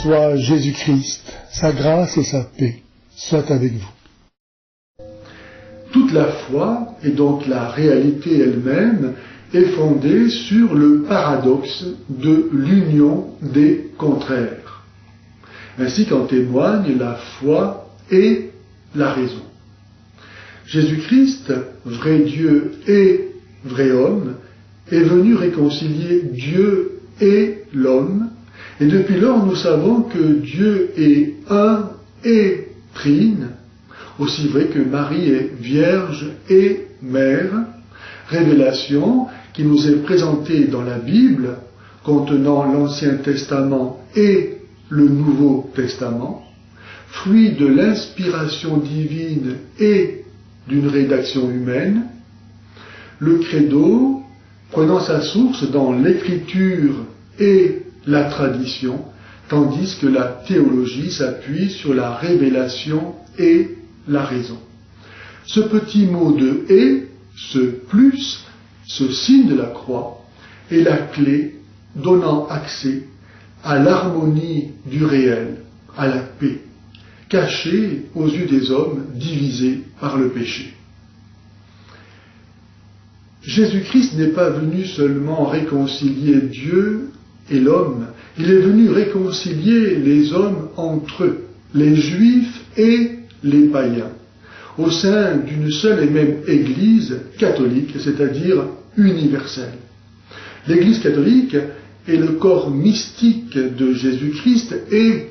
soit Jésus-Christ, sa grâce et sa paix soient avec vous. Toute la foi, et donc la réalité elle-même, est fondée sur le paradoxe de l'union des contraires. Ainsi qu'en témoigne la foi et la raison. Jésus-Christ, vrai Dieu et vrai homme, est venu réconcilier Dieu et l'homme, et depuis lors nous savons que Dieu est un et trine, aussi vrai que Marie est vierge et mère, révélation qui nous est présentée dans la Bible, contenant l'Ancien Testament et le Nouveau Testament, fruit de l'inspiration divine et d'une rédaction humaine, le credo prenant sa source dans l'écriture et la tradition, tandis que la théologie s'appuie sur la révélation et la raison. Ce petit mot de « et », ce plus, ce signe de la croix, est la clé donnant accès à l'harmonie du réel, à la paix, cachée aux yeux des hommes divisés par le péché. Jésus-Christ n'est pas venu seulement réconcilier Dieu et l'homme, il est venu réconcilier les hommes entre eux, les Juifs et les païens, au sein d'une seule et même Église catholique, c'est-à-dire universelle. L'Église catholique est le corps mystique de Jésus-Christ et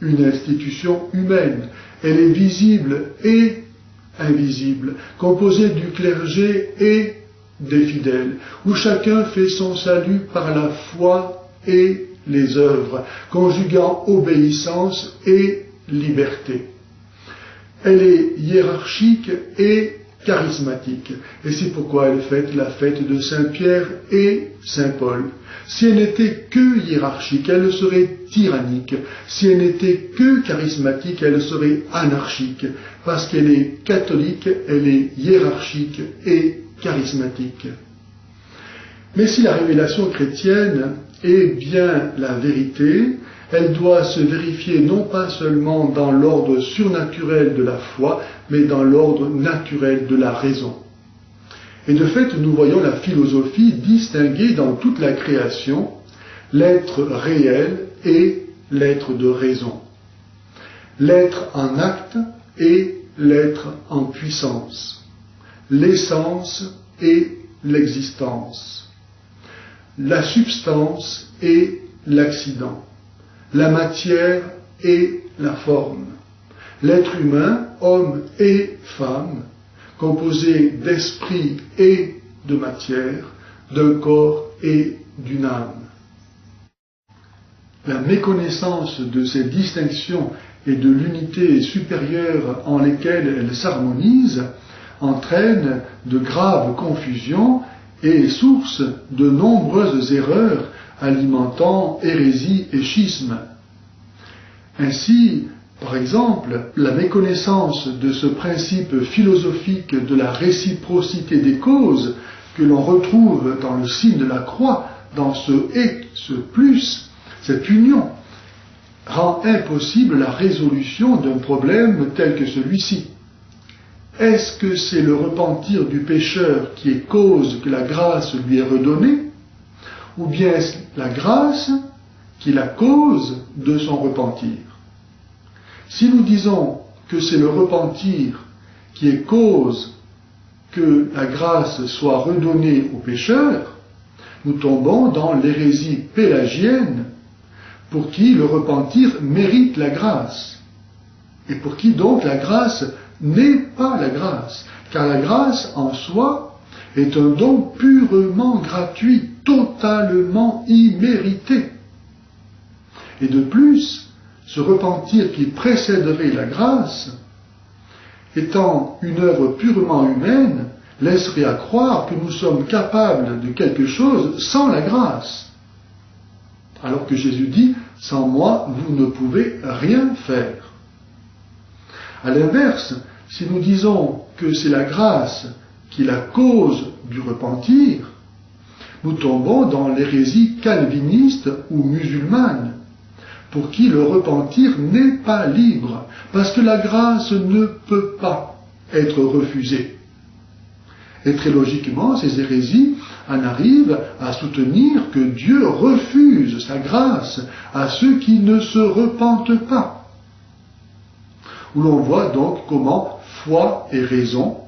une institution humaine. Elle est visible et invisible, composée du clergé et des fidèles, où chacun fait son salut par la foi et les œuvres, conjuguant obéissance et liberté. Elle est hiérarchique et charismatique, et c'est pourquoi elle fête la fête de Saint-Pierre et Saint-Paul. Si elle n'était que hiérarchique, elle serait tyrannique. Si elle n'était que charismatique, elle serait anarchique, parce qu'elle est catholique, elle est hiérarchique et charismatique. Mais si la révélation chrétienne est bien la vérité, elle doit se vérifier non pas seulement dans l'ordre surnaturel de la foi, mais dans l'ordre naturel de la raison. Et de fait, nous voyons la philosophie distinguer dans toute la création l'être réel et l'être de raison, l'être en acte et l'être en puissance, l'essence et l'existence, la substance et l'accident, la matière et la forme, l'être humain, homme et femme, composé d'esprit et de matière, d'un corps et d'une âme. La méconnaissance de ces distinctions et de l'unité supérieure en lesquelles elles s'harmonisent entraîne de graves confusions et est source de nombreuses erreurs alimentant hérésie et schisme. Ainsi, par exemple, la méconnaissance de ce principe philosophique de la réciprocité des causes que l'on retrouve dans le signe de la croix, dans ce « et », ce « plus », cette union, rend impossible la résolution d'un problème tel que celui-ci. Est-ce que c'est le repentir du pécheur qui est cause que la grâce lui est redonnée, ou bien est-ce la grâce qui est la cause de son repentir? Si nous disons que c'est le repentir qui est cause que la grâce soit redonnée au pécheur, nous tombons dans l'hérésie pélagienne, pour qui le repentir mérite la grâce, et pour qui donc la grâce n'est pas la grâce, car la grâce en soi est un don purement gratuit, totalement immérité. Et de plus, ce repentir qui précéderait la grâce, étant une œuvre purement humaine, laisserait à croire que nous sommes capables de quelque chose sans la grâce. Alors que Jésus dit « Sans moi, vous ne pouvez rien faire ». À l'inverse, si nous disons que c'est la grâce qui est la cause du repentir, nous tombons dans l'hérésie calviniste ou musulmane, pour qui le repentir n'est pas libre, parce que la grâce ne peut pas être refusée. Et très logiquement, ces hérésies en arrivent à soutenir que Dieu refuse sa grâce à ceux qui ne se repentent pas. Où l'on voit donc comment foi et raison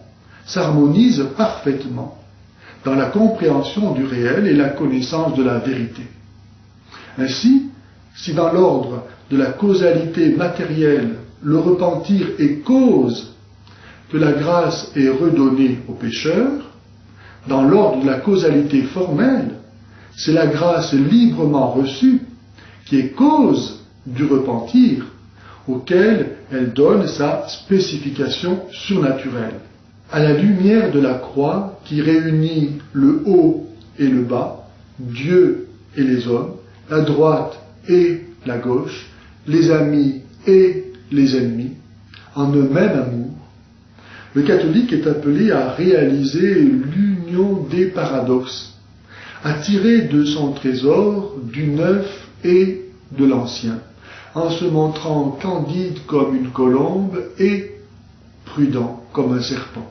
s'harmonisent parfaitement dans la compréhension du réel et la connaissance de la vérité. Ainsi, si dans l'ordre de la causalité matérielle, le repentir est cause que la grâce est redonnée aux pécheurs, dans l'ordre de la causalité formelle, c'est la grâce librement reçue qui est cause du repentir, auquel elle donne sa spécification surnaturelle. À la lumière de la croix qui réunit le haut et le bas, Dieu et les hommes, la droite et la gauche, les amis et les ennemis, en un même amour, le catholique est appelé à réaliser l'union des paradoxes, à tirer de son trésor du neuf et de l'ancien, en se montrant candide comme une colombe et prudent comme un serpent.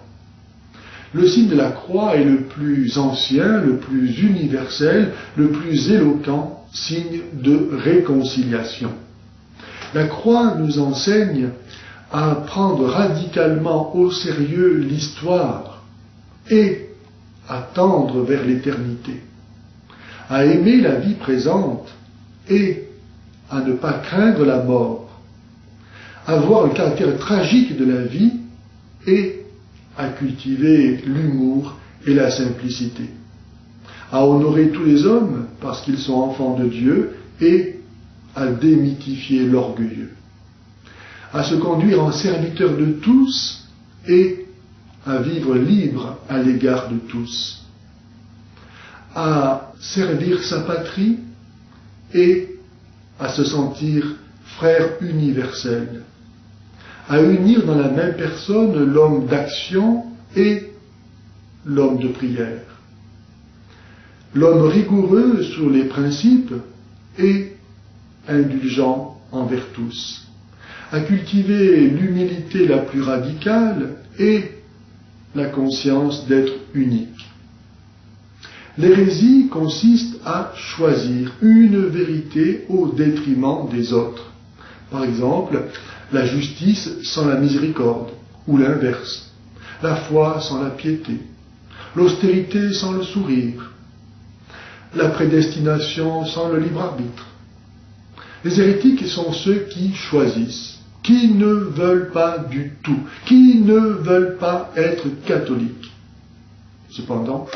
Le signe de la croix est le plus ancien, le plus universel, le plus éloquent signe de réconciliation. La croix nous enseigne à prendre radicalement au sérieux l'histoire et à tendre vers l'éternité, à aimer la vie présente et à ne pas craindre la mort, à voir le caractère tragique de la vie et à cultiver l'humour et la simplicité, à honorer tous les hommes parce qu'ils sont enfants de Dieu et à démythifier l'orgueilleux, à se conduire en serviteur de tous et à vivre libre à l'égard de tous, à servir sa patrie et à se sentir frère universel, à unir dans la même personne l'homme d'action et l'homme de prière, l'homme rigoureux sur les principes et indulgent envers tous, à cultiver l'humilité la plus radicale et la conscience d'être unique. L'hérésie consiste à choisir une vérité au détriment des autres. Par exemple, la justice sans la miséricorde, ou l'inverse, la foi sans la piété, l'austérité sans le sourire, la prédestination sans le libre arbitre. Les hérétiques sont ceux qui choisissent, qui ne veulent pas du tout, qui ne veulent pas être catholiques. Cependant,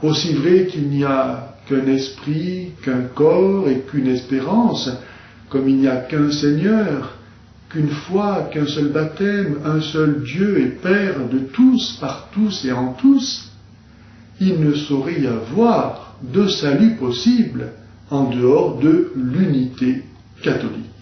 aussi vrai qu'il n'y a qu'un esprit, qu'un corps et qu'une espérance, comme il n'y a qu'un Seigneur, qu'une foi, qu'un seul baptême, un seul Dieu et Père de tous, par tous et en tous, il ne saurait y avoir de salut possible en dehors de l'unité catholique.